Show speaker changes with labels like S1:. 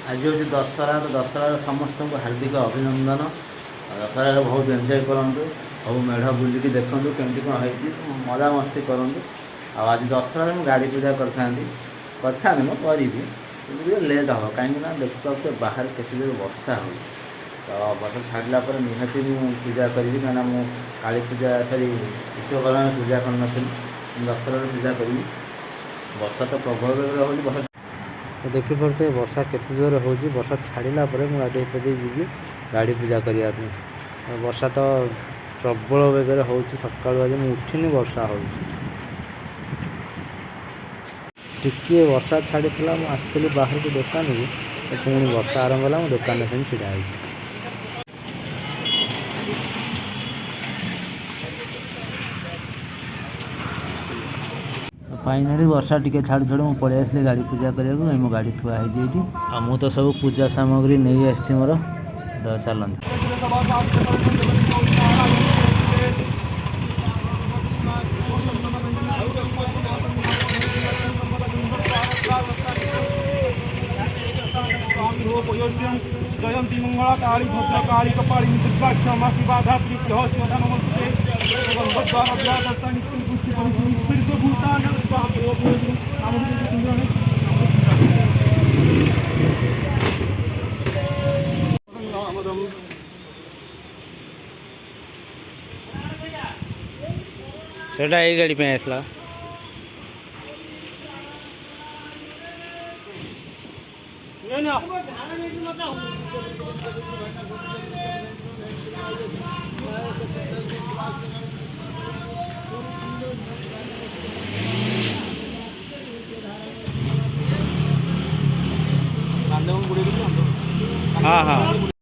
S1: आज हूँ दशहरा। तो दशहरा समस्त को हार्दिक अभिनंदन। दशहरा बहुत एंजॉय करूँ। सब मेढ़ बुलिकी देखूँ केमती कौन हो मजा मस्ती करूँ। आज दशहरा मुझे गाड़ी पूजा करता मैं करी लेट हम कहीं देखते बाहर केते जोर वर्षा हो। तो वर्षा छाड़ा पर निहाती मुझे पूजा करी कहीं मुझे काली पूजा सरी विश्वकर्मा पूजा कर दशहरा पूजा करी। वर्षा तो प्रबल हो। तो देखिपे वर्षा केते जोर हो। वर्षा छाड़ा पर मुझे गाधे पाधे जी गाड़ी पूजा करने। वर्षा तो प्रबल बेगर हो सका आज मुझे उठिनी वर्षा हो। टिके वर्षा छाड़ी आसती बाहर को दुकान को पुणी वर्षा आरंभ है। दुकान से छिड़ा फाइनाली वर्षा टिके छाड़ छाड़ मुझे पलि आसली गाड़ी पूजा करने को। मो गाड़ी थुआ है मु तो सब पूजा सामग्री नहीं आसी मोर। तो चलते
S2: जयंती मंगला काली भद्र काली कपाली दुर्गा क्षमा शिवा धात्री स्वधा नमस्ते
S1: सेटा ये गाड़ी पे आसला। हाँ हाँ।